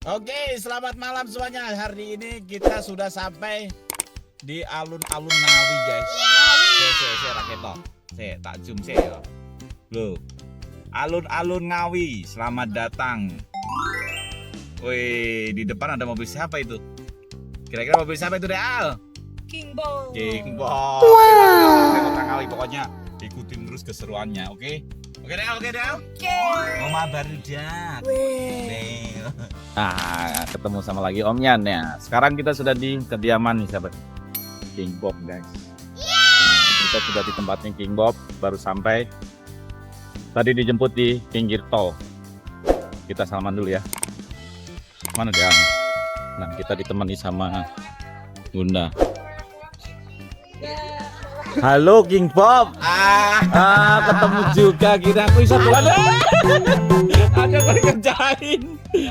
Oke, selamat malam semuanya. Hari ini kita sudah sampai di alun-alun Ngawi, guys. Saya raketo. Saya tak zoom saya. Loh. Alun-alun Ngawi. Selamat datang. Wih, di depan ada mobil siapa itu? Kira-kira mobil siapa itu, Deal? King Bong. King Bong. Wow. Kota Ngawi pokoknya ikutin terus keseruannya, oke? Oke, Deal, oke, Deal. Oke. Oma baru dah. Nah, ketemu sama lagi Om Yan ya. Sekarang kita sudah di kediaman nih sahabat King Bob, guys. Nah, kita sudah di tempatnya King Bob, baru sampai. Tadi dijemput di pinggir tol. Kita salaman dulu ya. Mana dia? Nah, kita ditemani sama Bunda. Halo King Bob. Ketemu juga, kira aku bisa pulang. Ada yang kerjain.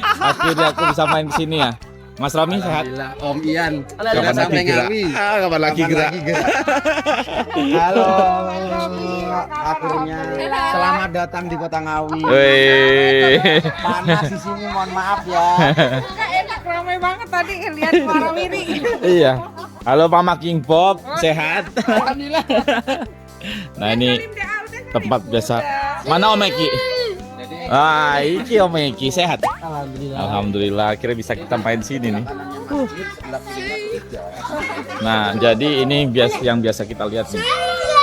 Akhirnya aku bisa main kesini ya. Mas Romi sehat? Alhamdulillah, Om Ian. Kapan lagi gerak? Kapan lagi gerak? Halo. Akhirnya selamat datang di Kota Ngawi. Wih. Panas di sini, mohon maaf ya. Enak, ramai banget tadi lihat para wiri. Iya. Halo Mama King Bob, sehat? Alhamdulillah. Nah ini tempat biasa. Mana Om Eki? Iki Om Eki sehat. Alhamdulillah. Alhamdulillah, akhirnya bisa kita main sini nih. Nah, jadi ini yang biasa kita lihat nih.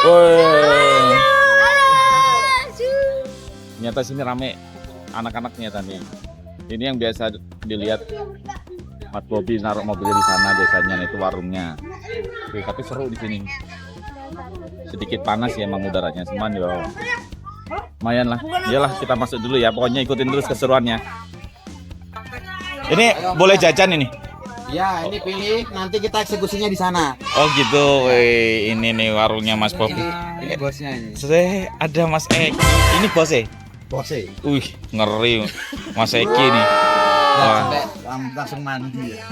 Woi. Ternyata sini rame anak-anaknya tadi. Ini yang biasa dilihat Mas Bobby naruh mobilnya di sana biasanya, nah itu warungnya. Oke, tapi seru di sini. Sedikit panas ya emang udaranya, cuman ya lumayan lah. Iyalah kita masuk dulu ya. Pokoknya ikutin terus keseruannya. Ini boleh jajan ini? Ya, ini pilih, nanti kita eksekusinya di sana. Oh gitu. Wih, ini nih warungnya Mas Bobby. Ini bosnya ini. Saya ada Mas Eki. Ini bosnya. Bosnya. Wih, ngeri Mas Eki nih. Wah, Langsung mandi ya.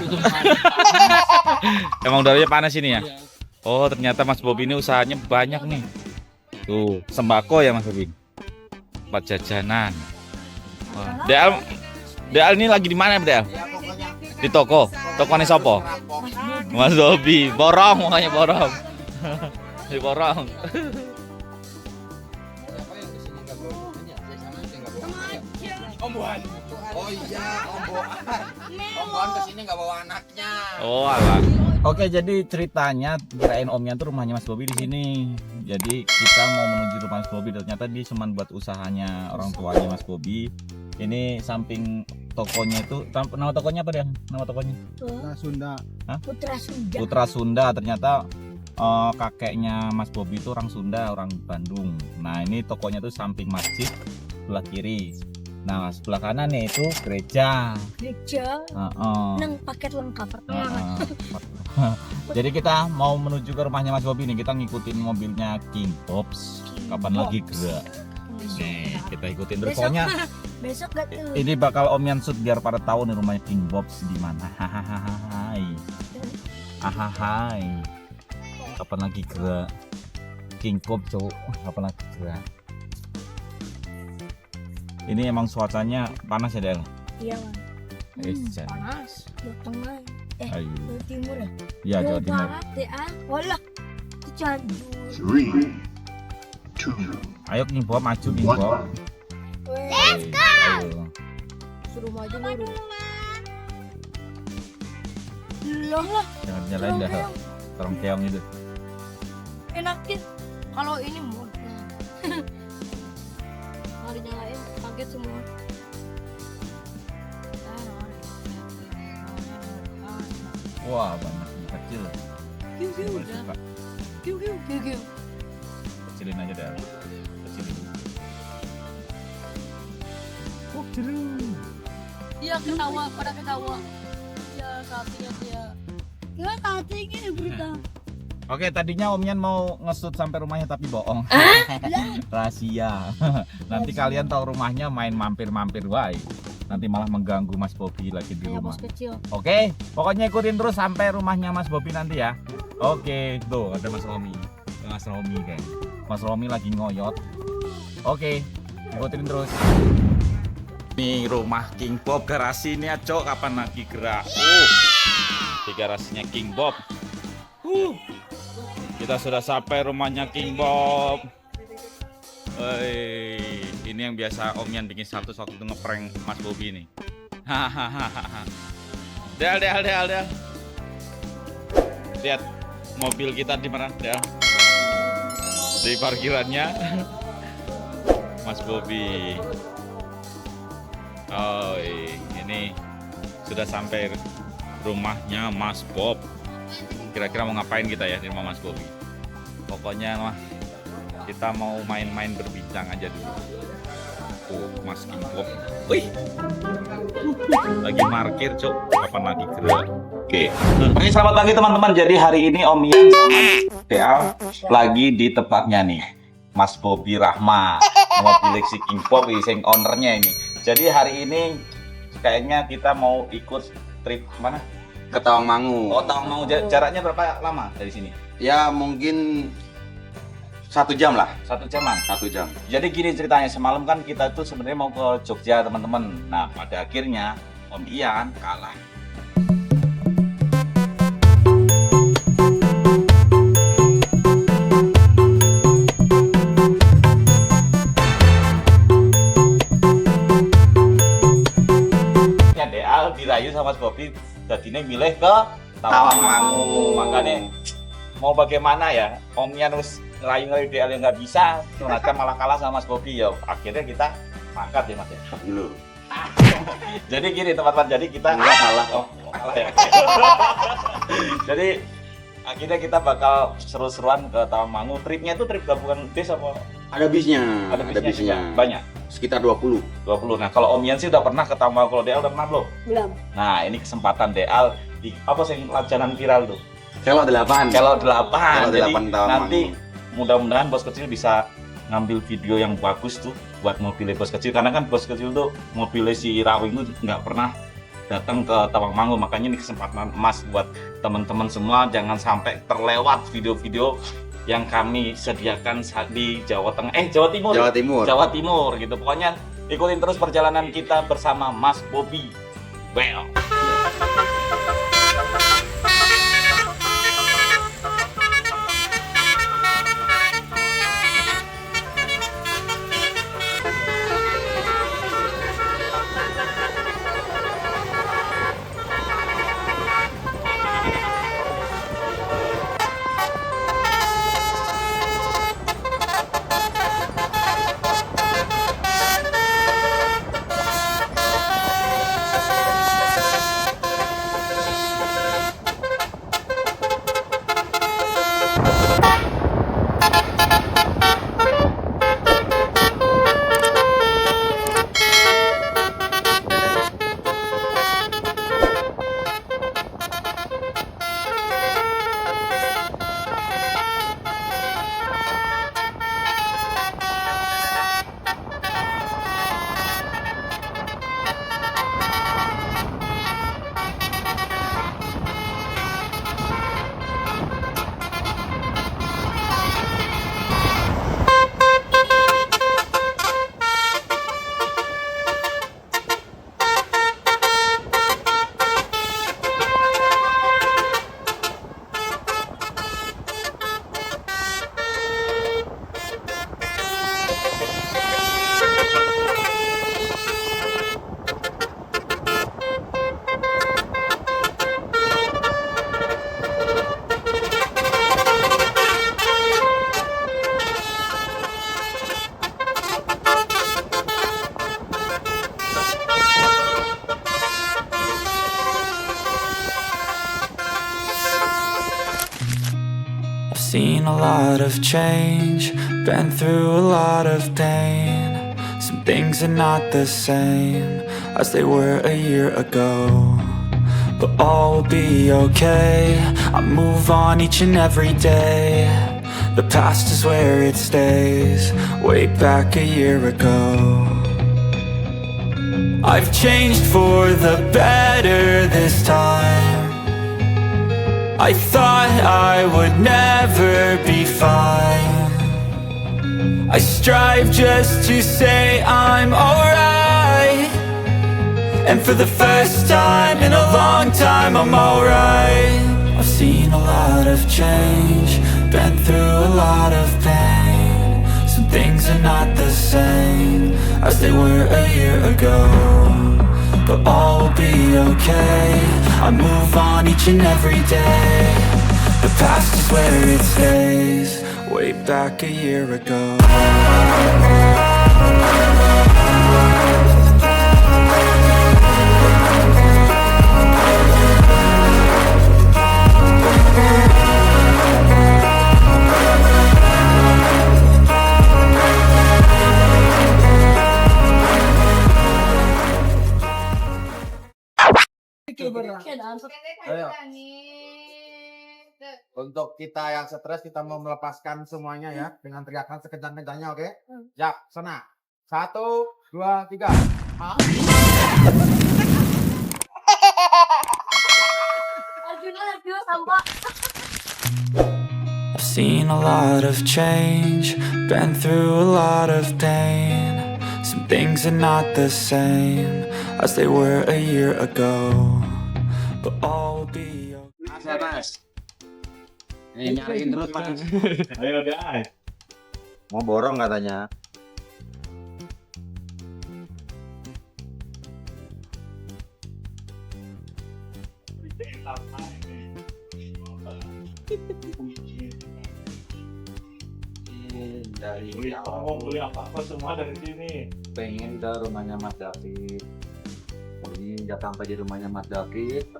emang udaranya panas ini ya? Oh, ternyata Mas Bobby ini usahanya banyak nih. Tuh, sembako ya Mas Bobby. Tempat jajanan. Wah. Deal ini lagi di mana, Deal? Di toko. Tokonya sopo? Mas Bobby. Borong, makanya borong. Di borong. Oh iya, Om Boan kesini nggak bawa anaknya. Oh, alah. Oke, jadi ceritanya kirain Omnya tuh rumahnya Mas Bobby di sini. Jadi kita mau menuju rumah Mas Bobby, ternyata dia cuma buat usahanya orang tuanya Mas Bobby. Ini samping tokonya itu, nama tokonya apa dia? Nama tokonya? Sunda. Hah? Putra Sunda. Putra Sunda. Ternyata kakeknya Mas Bobby itu orang Sunda, orang Bandung. Nah, ini tokonya tuh samping masjid sebelah kiri. Nah, sebelah kanan nih itu gereja. Gereja. Nang paket lengkap. Jadi kita mau menuju ke rumahnya Mas Bobby nih. Kita ngikutin mobilnya King Bobs. Kapan lagi gerak? Nih, kita ikutin terus. Pokoknya Besok gak tuh. ini bakal Om Yan shoot biar pada tahu nih rumahnya King Bobs di mana. Hahaha. Kapan lagi gerak? King Bobs cowok. Kapan lagi gerak? Ini emang cuacanya panas ya, Del? Iya, Bang. Panas. Jawa Tengah. Ayo. Jawa Timur ya? Iya, Jawa Timur. Barat ya. Walah. Itu Cianjur. 3, 2, Ayo King Bob, maju King Bob. Let's go. Ayo. Suruh maju dulu. Loh lah. Jangan nyalain dah. Terong keong itu. Enakin. Kalau ini mau. Kalau nyalain kaget semua. Wah, banyak yang kecil. Kiu kiu Boleh udah. suka. Kiu kiu kiu kiu. Kecilin aja Del. Kecilin. Iya ketawa, pada ketawa. Iya sapinya dia. Ya tadi ini berita. Oke, tadinya Om Yan mau nge-shoot sampai rumahnya tapi bohong. Rahasia. Nanti kalian tahu rumahnya main mampir-mampir wae. Nanti malah mengganggu Mas Bobby lagi di Kayak rumah. bos kecil. Oke, pokoknya ikutin terus sampai rumahnya Mas Bobby nanti ya. Oke, tuh ada Mas Romi. Mas Romi kan. Mas Romi lagi ngoyot. Oke, ikutin terus. Nih rumah King Bob, garasi ini Cok, kapan lagi gerak? Di garasinya King Bob. Kita sudah sampai rumahnya King Bob. Ini yang biasa Om Yan bikin status waktu itu ngeprank Mas Bobby nih. Hahaha. Del. Lihat mobil kita di mana, Del? Di parkirannya Mas Bobby. Ini sudah sampai rumahnya Mas Bob. Kira-kira mau ngapain kita ya di rumah Mas Bobby? Pokoknya mah kita mau main-main berbincang aja dulu. Mas King Bob. Wih. Lagi parkir, Cok. Kapan lagi gerak? Oke. Selamat pagi teman-teman. Jadi hari ini Om Yan sama DL lagi di tempatnya nih. Mas Bobby Rahma. Mobil si King Bob sing ownernya ini. Jadi hari ini kayaknya kita mau ikut trip mana? Ke Tawangmangu. Oh, Tawangmangu. Jaraknya berapa lama dari sini? Ya mungkin 1 jam lah. 1 jaman. 1 jam. Jadi gini ceritanya, semalam kan kita tuh sebenarnya mau ke Jogja teman-teman. Nah pada akhirnya Om Ian kalah. Ya DL dirayu sama Mas Bobby, jadinya milih ke Tawangmangu. Makanya mau bagaimana ya, Om Ian harus ngerayu DL yang nggak bisa, ternyata malah kalah sama Mas Bobby ya. Akhirnya kita mangkat ya Mas ya. Dulu. Jadi gini teman-teman, jadi kita Enggak kalah. Oh, kalah ya. Jadi akhirnya kita bakal seru-seruan ke Tawangmangu. Tripnya itu trip gabungan bis apa? Ada bisnya. Ada bisnya. Juga. Banyak. Sekitar 20. 20. Nah kalau Om Yan sih udah pernah ke Tawangmangu, kalau DL udah pernah belum? Belum. Nah ini kesempatan DL di apa sih lajanan viral tuh? Kelok 8. Kelok 8. Jadi 8 Tawangmangu. nanti mudah-mudahan bos kecil bisa ngambil video yang bagus tuh buat mobilnya bos kecil, karena kan bos kecil tuh mobilnya si Rawing tuh nggak pernah datang ke Tawangmangu. Makanya ini kesempatan emas buat teman-teman semua, jangan sampai terlewat video-video yang kami sediakan di Jawa Timur gitu. Pokoknya ikutin terus perjalanan kita bersama Mas Bobby. Well. Seen a lot of change, been through a lot of pain. Some things are not the same as they were a year ago, but all will be okay. I move on each and every day. The past is where it stays, way back a year ago. I've changed for the better this time. I thought I would never be fine. I strive just to say I'm alright. And for the first time in a long time, I'm alright. I've seen a lot of change, been through a lot of pain. Some things are not the same as they were a year ago, but all will be okay. I move on each and every day. The past is where it stays, way back a year ago. Ayo. Untuk kita yang stres, kita mau melepaskan semuanya ya dengan teriakan sekencang-kencangnya, oke? Siap, sana. 1, 2, 3. Arjuna sampah. I've seen a lot of change, been through a lot of pain. Some things are not the same as they were a year ago, but all will be okay. Mas. Ini nyariin terus, Mas. Ayo guys. Mau borong katanya. Dari Beli apa semua dari sini. pengen ke rumahnya Mas David. Ini datang di rumahnya Mas David.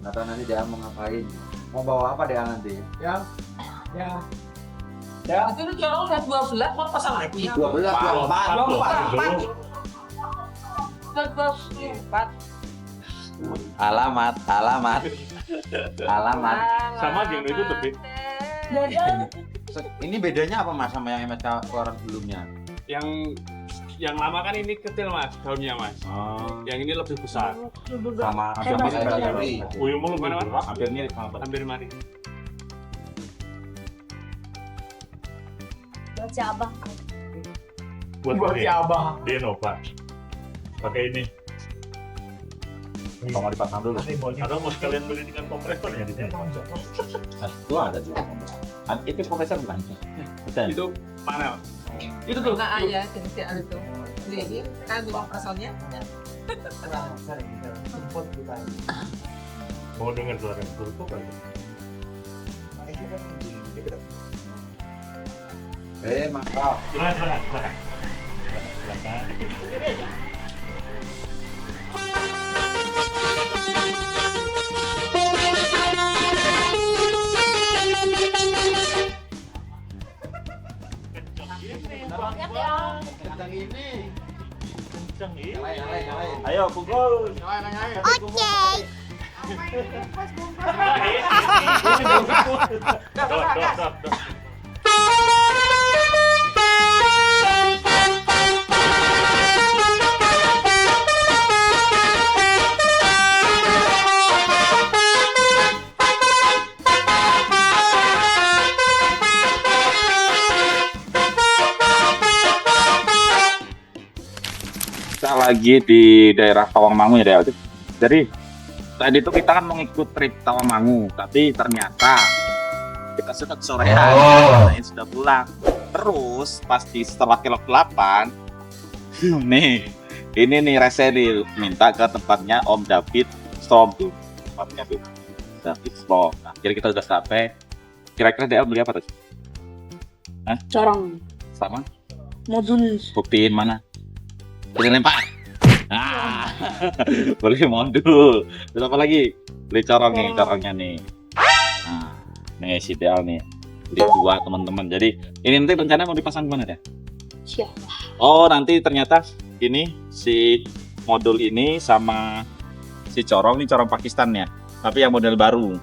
Nggak tahu nanti dia mau ngapain. Mau bawa apa dia nanti? Itu tuh orang udah 12 mau pasang lagi. 12, 24. Alamat. Sama yang itu lebih. Ini bedanya apa Mas sama yang MSK keluaran sebelumnya? Yang lama kan ini kecil Mas, daunnya Mas. Yang ini lebih besar. Sama Hampir mirip. Uyumu lebih Mana, Mas? berat, hampir mirip sama Hampir mari. Buat si abang. buat si abah. Dia nova. Pakai ini. Mau dipasang dulu. Atau mau sekalian beli dengan kompresor ya di sini. Itu ada juga. Itu kompresor bukan? Betul. Itu mana? Mas? Itu tuh. Nah, ya, jenisnya ada tuh. Jadi, kan tukang kompresornya. Mau dengar suara itu kan? Mantap. Silakan. Kencang ini. Nyalain. Ayo pukul. Kita lagi di daerah Tawangmangu ya Del. Jadi tadi itu kita kan mau ngikut trip Tawangmangu, tapi ternyata kita sudah kesorean, kita sudah pulang. Terus pasti setelah kilo 8, nih ini nih Rese minta ke tempatnya Om David Strom tuh, tempatnya tuh David Strom. Nah, jadi kita udah sampai. Kira-kira DL beli apa tuh? Corong. Sama? Modul. Buktiin mana? Beli lempar. Beli modul. Terus apa lagi? Beli corongnya nih. Nah, nih si Del nih. Beli 2 teman-teman. Jadi ini nanti rencana mau dipasang mana ya? Siapa? Oh, nanti ternyata ini si modul ini sama si corong ini corong Pakistan ya. Tapi yang model baru.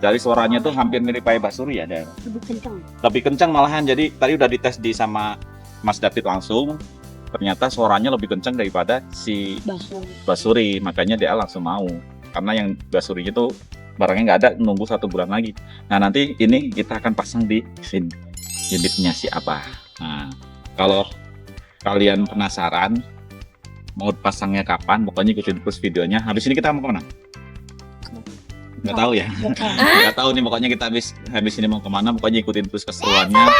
Jadi suaranya tuh hampir mirip kayak Basuri ya, Del. Lebih kencang. Lebih kencang malahan. Jadi tadi udah dites di sama Mas David langsung. Ternyata suaranya lebih kencang daripada si Basuri, makanya dia langsung mau. Karena yang Basuri itu barangnya nggak ada, nunggu 1 bulan lagi. Nah nanti ini kita akan pasang di sini unitnya si apa. Nah kalau kalian penasaran mau pasangnya kapan, pokoknya ikutin terus videonya. Habis ini kita mau kemana? Nggak tahu ya. Nggak tahu nih, pokoknya kita habis ini mau kemana, pokoknya ikutin terus keseruannya.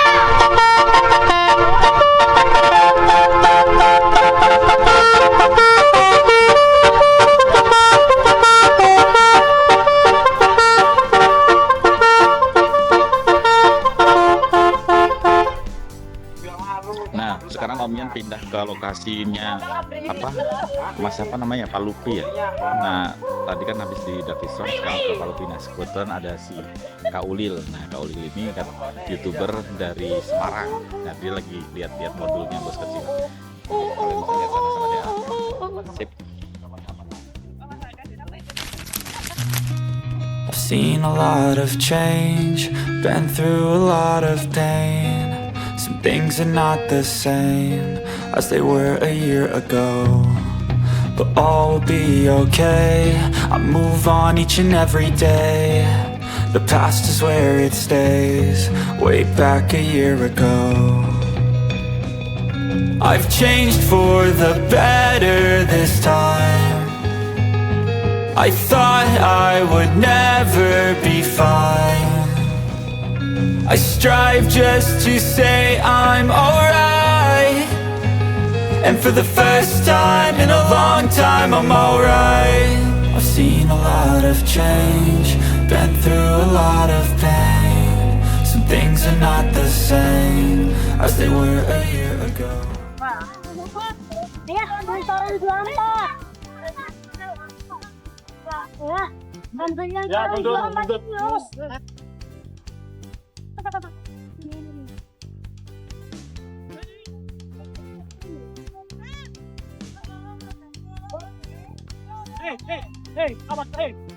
Nah, sekarang Om Yan pindah ke lokasinya Mas apa namanya, Palupi ya. Nah, tadi kan habis di Davison, sekarang ke Palupi. Nah, kebetulan ada si Kak Ulil. Nah, Kak Ulil ini kan YouTuber dari Semarang. Nah, dia lagi lihat-lihat modulnya bos kecil. Kalian bisa lihat sama-sama dia. Sip. I've seen a lot of change, been through a lot of pain. Some things are not the same as they were a year ago, but all will be okay. I move on each and every day. The past is where it stays, way back a year ago. I've changed for the better this time. I thought I would never be fine. I strive just to say I'm alright, and for the first time in a long time I'm alright. I've seen a lot of change, been through a lot of pain. Some things are not the same as they were a year ago.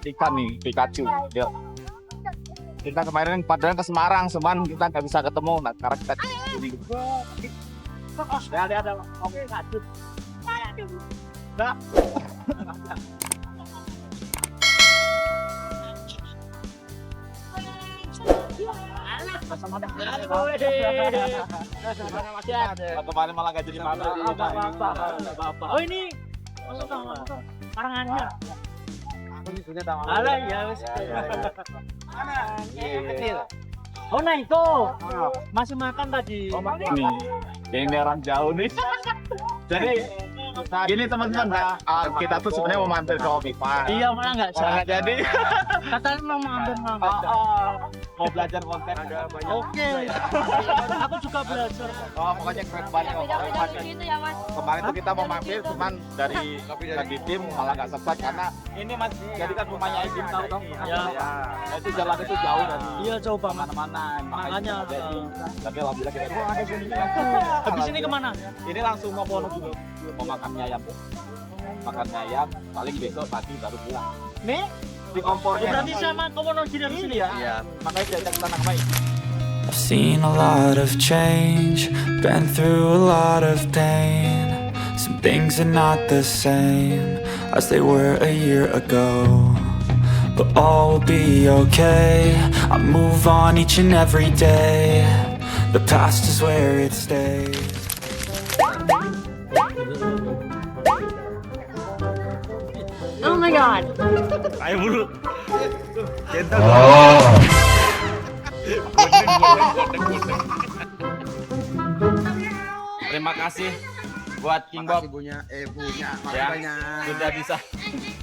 Ikan nih, Pikachu. Yuk. Kita kemarin padahal ke Semarang, cuman kita nggak bisa ketemu. Nah, sekarang kita di sini. Kemarin malah nggak jadi makan. Oh ini karangannya. Alah ya wes. Oh nah itu masih makan tadi. Ini orang jauh nih. Jadi gini teman-teman, kita tuh sebenarnya mau mampir ke Omipa. Iya malah nggak jadi. Katanya mau mampir Mau belajar konten. Oke. Aku juga belajar. Oh, pokoknya keren banget. Gitu ya mas. Kemarin tuh kita mau mampir, cuman dari tim malah nggak sempat karena ini mas, jadi kan rumahnya Izin tahu dong. Ya. Nah, itu jalan itu jauh dari. Iya coba mana-mana. Makanya. Tapi alhamdulillah kita. Habis ini kemana? Ini langsung mau Wono dulu. Mau makan mie ayam. Makan mie ayam, paling besok pagi baru pulang. Nih? Di kompornya. Berarti sama Komodo di sini ya? Iya. Makanya diajak ke tanah baik. I've seen a lot of change, been through a lot of pain. Some things are not the same as they were a year ago, but all will be okay. I move on each and every day. The past is where it stays. Oh my god. Ayo buru. Terima kasih buat King Bob punya ya,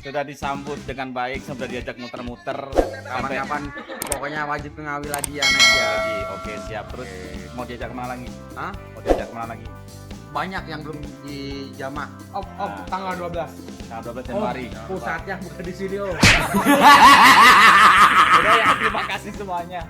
sudah disambut dengan baik, sudah diajak muter-muter. Kapan-kapan pokoknya wajib ke Ngawi lagi ya Nek ya. Oke, siap. Terus mau diajak kemana lagi? Hah? Mau diajak kemana lagi? Banyak yang belum dijamah. Om, tanggal 12. Tanggal 12 Januari. Pusatnya bukan di sini, Om. Udah ya, terima kasih semuanya.